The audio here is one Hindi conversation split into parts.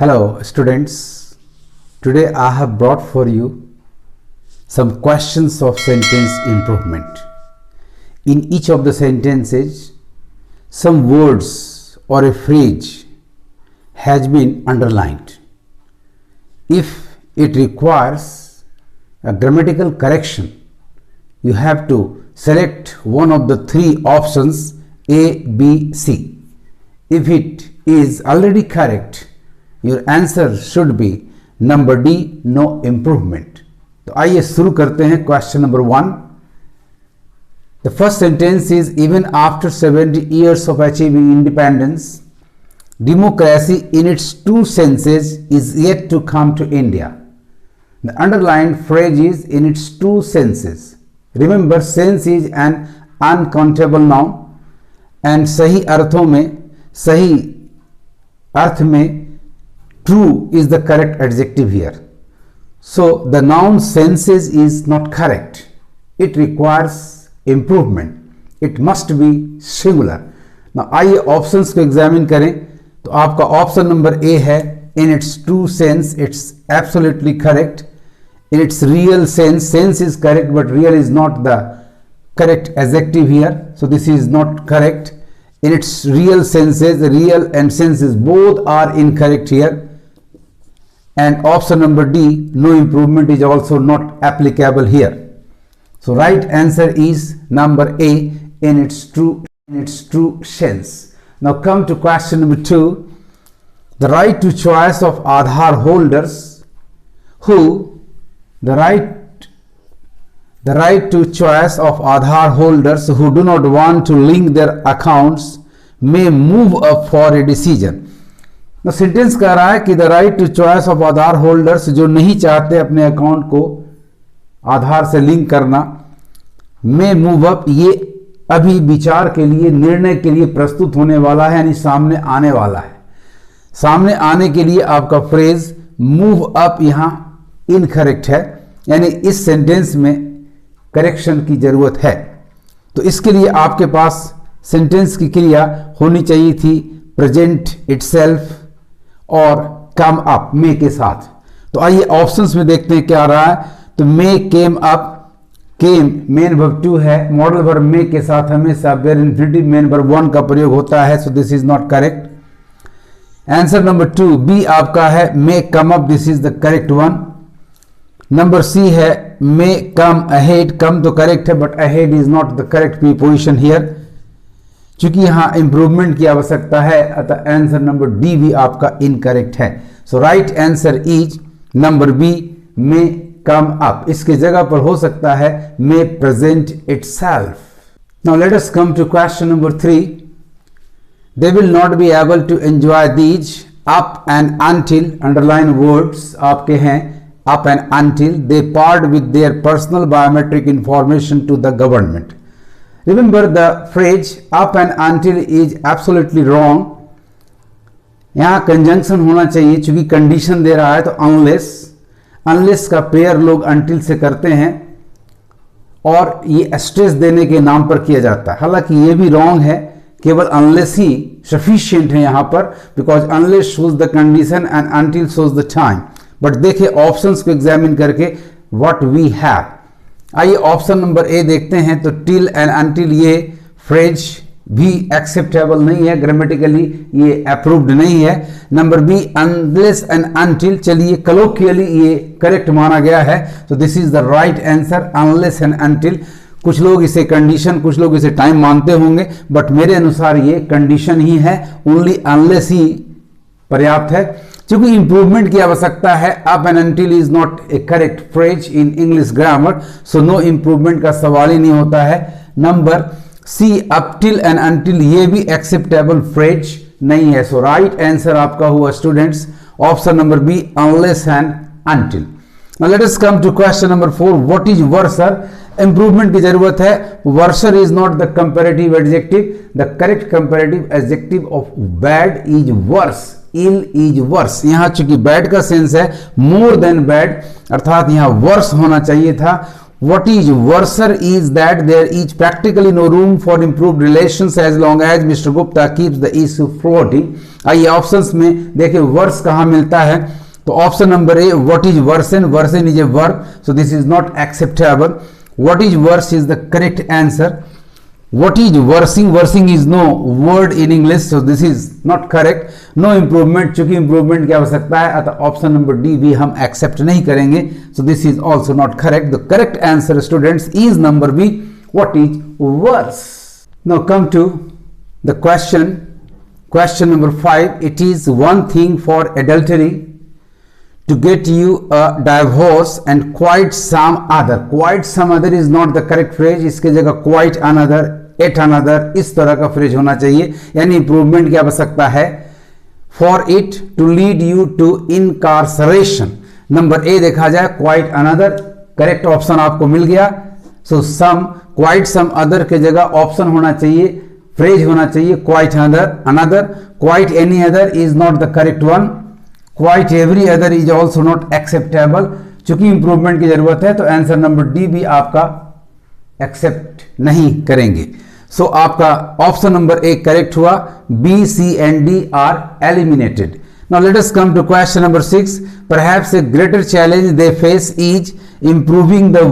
Hello students, today I have brought for you some questions of sentence improvement. In each of the sentences, some words or a phrase has been underlined. If it requires a grammatical correction, you have to select one of the three options A, B, C. If it is already correct, your answer should be number D, no improvement. तो आइए शुरू करते हैं question number 1. The first sentence is, even after 70 years of achieving independence, democracy in its true senses is yet to come to India. The underlined phrase is in its true senses. Remember, sense is an uncountable noun and सही अर्थों में, सही अर्थ में true is the correct adjective here. So the noun senses is not correct. It requires improvement. It must be singular. Now आइए ऑप्शंस को एग्जामिन करें. तो आपका ऑप्शन नंबर ए है, in its true sense, it's absolutely correct. In its real sense, sense is correct but real is not the correct adjective here. So this is not correct. In its real senses, real and senses both are incorrect here. And option number D, no improvement, is also not applicable here. So right answer is number A, in its true sense. Now come to question number 2. The right to choice of Aadhaar holders who the right to choice of Aadhaar holders who do not want to link their accounts may move up for a decision. ना सेंटेंस कह रहा है कि the right to choice of Aadhaar holders, जो नहीं चाहते अपने अकाउंट को आधार से लिंक करना, में मूव अप, ये अभी विचार के लिए, निर्णय के लिए प्रस्तुत होने वाला है, यानी सामने आने वाला है. सामने आने के लिए आपका फ्रेज मूव अप यहां इनकरेक्ट है, यानी इस सेंटेंस में करेक्शन की जरूरत है. तो इसके लिए आपके पास सेंटेंस की क्रिया होनी चाहिए थी प्रेजेंट इटसेल्फ और कम अप मे के साथ. तो आइए ऑप्शंस में देखते हैं क्या आ रहा है. तो मे, केम अप, केम मेन वर्ब 2 है, मॉडल वर्ब मे के साथ हमेशा वेयर इंफिनिटिव मेन वर्ब 1 का प्रयोग होता है. So this is not correct. Answer number 2 B आपका है may come up, this is the correct one. Number C है मे कम अहेड, कम तो करेक्ट है but ahead is not the correct preposition here, चूंकि यहां इंप्रूवमेंट की आवश्यकता है, अतः आंसर नंबर डी भी आपका इनकरेक्ट है. So right answer is number B, may come up. इसके जगह पर हो सकता है may present itself. Now let us come to question number 3. They will not be able to enjoy these up and until, underline words आपके हैं up and until, they part with their personal biometric information to the government. Remember, the phrase up and until is absolutely wrong. यहाँ कंजंक्शन होना चाहिए, चूंकि कंडीशन दे रहा है. तो अनलेस का पेयर लोग until से करते हैं और ये स्ट्रेस देने के नाम पर किया जाता है. हालांकि ये भी रॉन्ग है, केवल अनलेस ही सफिशिएंट है यहाँ पर, because unless shows the condition and until shows the time. But देखिए ऑप्शंस को एग्जामिन करके व्हाट वी हैव. आइए ऑप्शन नंबर ए देखते हैं. तो टिल एंड अनटिल ये फ्रेज भी एक्सेप्टेबल नहीं है, ग्रामेटिकली ये अप्रूव्ड नहीं है. Number B unless and until, चलिए कलोकियली ये करेक्ट माना गया है. तो this is the right answer, unless and until. कुछ लोग इसे कंडीशन, कुछ लोग इसे टाइम मानते होंगे, बट मेरे अनुसार ये कंडीशन ही है, ओनली अनलेस ही पर्याप्त है. क्योंकि इंप्रूवमेंट की आवश्यकता है. Up and until is not a correct phrase in English grammar, so no improvement का सवाल ही नहीं होता है. Number C up till and until ये भी एक्सेप्टेबल फ्रेज नहीं है. सो राइट आंसर आपका हुआ students option number B, unless and until. Now let us come to question number 4. What is worser? Improvement की जरूरत है. Worser is not the comparative adjective. The correct comparative adjective of bad is worse. Ill is worse. यहां चूंकि बैड का सेंस है मोर देन बैड, अर्थात यहां वर्स होना चाहिए था. What is worser is that there is practically no room for improved relations as long as Mr. Gupta keeps the issue floating. आइए ऑप्शंस में देखिए वर्स कहाँ मिलता है, तो option number A what is worsen, worsen is a verb, so this is not acceptable. What is worse is the correct answer. What is worsening? Worsening is no word in English, so this is not correct. No improvement, चूंकि improvement की आवश्यकता है अतः ऑप्शन नंबर डी भी हम एक्सेप्ट नहीं करेंगे. So this is also not correct. The correct answer, students, is number B. What is worse? Now come to the question. Question number 5. It is one thing for adultery to get you a divorce and quite some other. Quite some other is not the correct phrase. इसके जगह quite another, एट अनदर, इस तरह का फ्रेज होना चाहिए. यानी इंप्रूवमेंट की आवश्यकता है. For it to lead you to incarceration. Number A देखा जाए क्वाइट अनदर, करेक्ट ऑप्शन आपको मिल गया. सो सम, क्वाइट सम अदर के जगह ऑप्शन होना चाहिए, फ्रेज होना चाहिए quite another. Quite any other is not the correct one. Quite every other is also not acceptable. चूंकि इंप्रूवमेंट की जरूरत है तो आंसर नंबर डी भी आपका एक्सेप्ट नहीं करेंगे. सो आपका ऑप्शन नंबर ए करेक्ट हुआ. B, C and D are eliminated. Now let us come to question number 6. Perhaps a greater challenge they face is improving the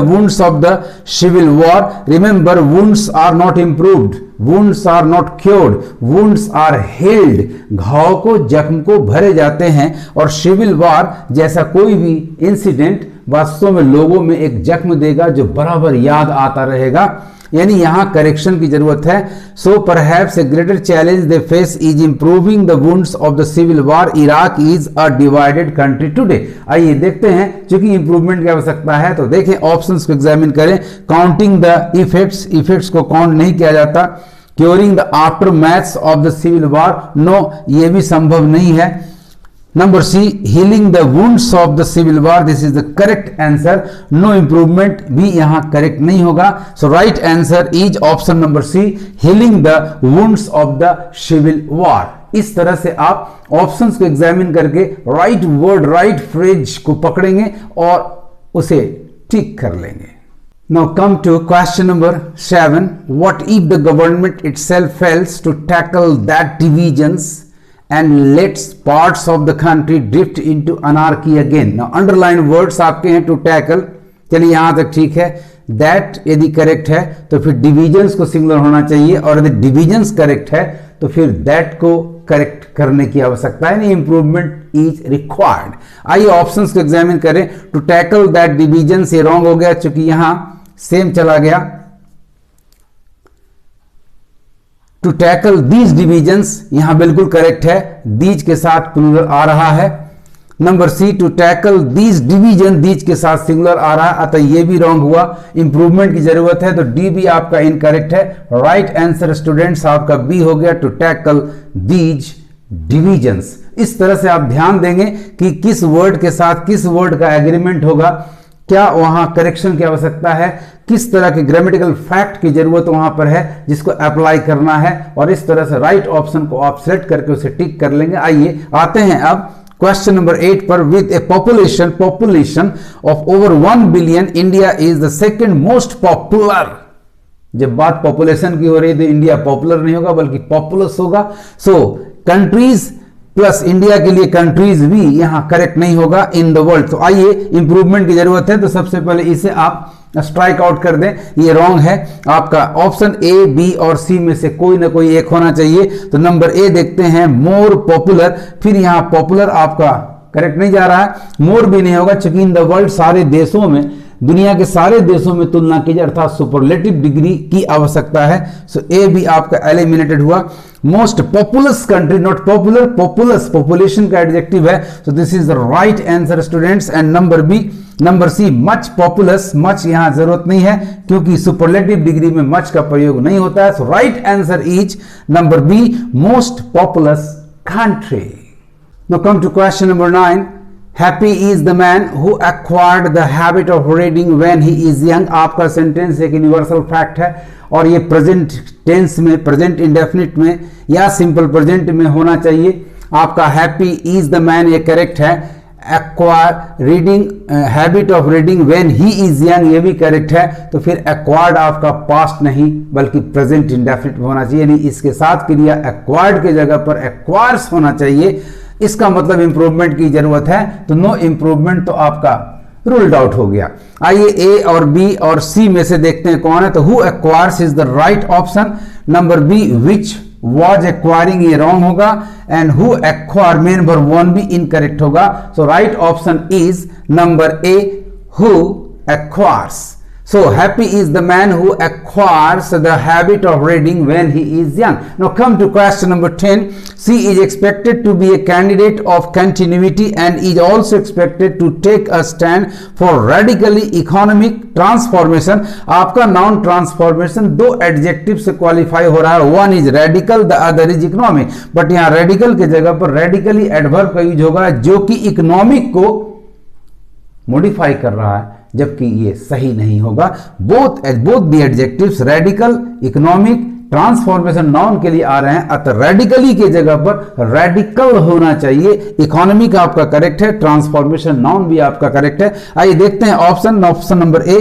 wounds of the civil war. Remember, wounds are not improved, wounds are not cured, wounds are healed. घाव को, जख्म को भरे जाते हैं और सिविल वार जैसा कोई भी इंसिडेंट वास्तव में लोगों में एक जख्म देगा जो बराबर याद आता रहेगा. यानी यहां करेक्शन की जरूरत है. So perhaps a greater challenge they face is improving the wounds of the civil war. Iraq is a divided country today. आइए देखते हैं, क्योंकि इंप्रूवमेंट की आवश्यकता है तो देखें ऑप्शंस को एग्जामिन करें. काउंटिंग द इफेक्ट्स, इफेक्ट्स को काउंट नहीं किया जाता. Curing the aftermaths of the civil war, no, ये भी संभव नहीं है. Number C, healing the wounds of the civil war, this is the correct answer. No improvement भी यहां करेक्ट नहीं होगा. So right answer is option number C, healing the wounds of the civil war. इस तरह से आप ऑप्शंस को एग्जामिन करके राइट वर्ड, राइट फ्रेज को पकड़ेंगे और उसे ठीक कर लेंगे. Now come to question number 7. What if the government itself fails to tackle that divisions and lets parts of the country drift into anarchy again? Now underline words आपके हैं to tackle. चलिए यहां तक ठीक है. that यदि करेक्ट है तो फिर डिविजन्स को सिंगुलर होना चाहिए, और यदि डिविजन्स करेक्ट है तो फिर that को करेक्ट करने की आवश्यकता है. Improvement is required. आइए ऑप्शंस को एग्जामिन करें. टू टैकल दैट डिविजन्स, ये रॉन्ग हो गया क्योंकि यहां सेम चला गया. टू टैकल दीज डिविजन्स, यहां बिल्कुल करेक्ट है, दीज के साथ प्लूरल आ रहा है. Number C, to tackle these division, these के साथ सिंगुलर आ रहा है, अतः यह भी रॉन्ग हुआ. इंप्रूवमेंट की जरूरत है तो डी भी आपका इनकरेक्ट है. राइट आंसर स्टूडेंट्स आपका बी हो गया, टू टैकल दीज डिवीजन्स. इस तरह से आप ध्यान देंगे कि किस वर्ड के साथ किस वर्ड का एग्रीमेंट होगा, क्या वहां करेक्शन की आवश्यकता है, किस तरह के ग्रामेटिकल फैक्ट की जरूरत वहां पर है जिसको अप्लाई करना है, और इस तरह से राइट ऑप्शन को आप सेलेक्ट करके उसे टिक कर लेंगे. आइए आते हैं अब क्वेश्चन नंबर 8 पर. With A population of over 1 billion, India is the second most popular. जब बात पॉपुलेशन की हो रही है तो इंडिया पॉपुलर नहीं होगा बल्कि पॉपुलस होगा. सो कंट्रीज प्लस इंडिया के लिए कंट्रीज भी यहां करेक्ट नहीं होगा इन द वर्ल्ड. तो आइए इंप्रूवमेंट की जरूरत है तो सबसे पहले इसे आप स्ट्राइक आउट कर दें. ये रॉन्ग है. आपका ऑप्शन ए, बी और सी में से कोई ना कोई एक होना चाहिए. तो नंबर ए देखते हैं, मोर पॉपुलर. फिर यहां पॉपुलर आपका करेक्ट नहीं जा रहा है, मोर भी नहीं होगा क्योंकि इन द वर्ल्ड सारे देशों में, दुनिया के सारे देशों में तुलना की जाए अर्थात सुपरलेटिव डिग्री की आवश्यकता है. सो ए भी आपका एलिमिनेटेड हुआ. Most populous country, not popular, populous population का एडजेक्टिव है. So this is the right answer students. And number B, number C, much populous. Much यहां जरूरत नहीं है क्योंकि सुपरलेटिव डिग्री में मच का प्रयोग नहीं होता है. So right answer is number B, most populous country. Now come to question number 9. Happy is the man who acquired the habit of reading when he is young. आपका सेंटेंस एक यूनिवर्सल फैक्ट है और ये प्रेजेंट टेंस में, प्रेजेंट इंडेफिनिट में या सिंपल प्रेजेंट में होना चाहिए. आपका हैप्पी इज द मैन ये करेक्ट है. Acquire reading habit of reading when he is young, ये भी करेक्ट है। तो फिर एक्वायर्ड आपका पास्ट नहीं बल्कि प्रेजेंट इंडेफिनिट होना चाहिए, यानी इसके साथ क्रिया एक्वायर्ड के जगह पर एक्वायर्स होना चाहिए। इसका मतलब इंप्रूवमेंट की जरूरत है, तो नो इंप्रूवमेंट तो आपका रूल्ड आउट हो गया। आइए ए और बी और सी में से देखते हैं कौन है। तो who acquires is the right option. Number B which was acquiring, ये रॉन्ग होगा। एंड हु एक्वायर में नंबर 1 भी इनकरेक्ट होगा। So right option is number A, who acquires. So happy is the man who acquires the habit of reading when he is young. Now come to question number 10. C is expected to be a candidate of continuity and is also expected to take a stand for radically economic transformation. आपका noun transformation दो adjective से qualify हो रहा है, one is radical, the other is economic. But यहाँ radical के जगह पर radically adverb का यूज होगा जो कि economic को modify कर रहा है, जबकि ये सही नहीं होगा। Both the adjectives radical, economic, transformation noun के लिए आ रहे हैं, अतः रेडिकली के जगह पर रेडिकल होना चाहिए। इकोनॉमिक आपका करेक्ट है, ट्रांसफॉर्मेशन नाउन भी आपका करेक्ट है। आइए देखते हैं ऑप्शन नंबर ए।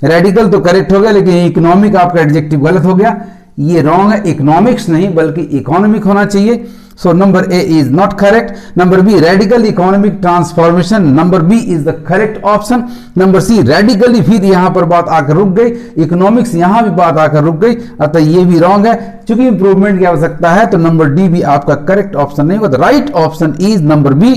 रेडिकल तो करेक्ट हो गया, लेकिन इकोनॉमिक आपका एडजेक्टिव गलत हो गया, ये रॉन्ग है। इकोनॉमिक्स नहीं बल्कि इकोनॉमिक होना चाहिए। So number A is not correct. Number B, radical economic transformation. Number B is the correct option. Number C, radically, फिर यहाँ पर बात आकर रुक गई, इकोनॉमिक्स यहाँ भी बात आकर रुक गई, अतः ये भी रॉन्ग है। चूंकि इंप्रूवमेंट की आवश्यकता है तो नंबर डी भी आपका करेक्ट ऑप्शन नहीं होगा। Right option is number B,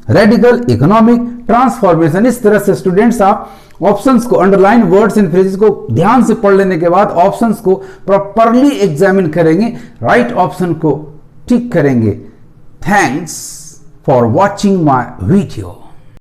radical economic transformation. इस तरह से स्टूडेंट्स आप ऑप्शंस को, अंडरलाइन वर्ड्स एंड फ्रेजेस को ध्यान से पढ़ लेने के बाद ऑप्शंस को प्रॉपरली एग्जामिन करेंगे, राइट ऑप्शन को ठीक करेंगे। Thanks for watching my video.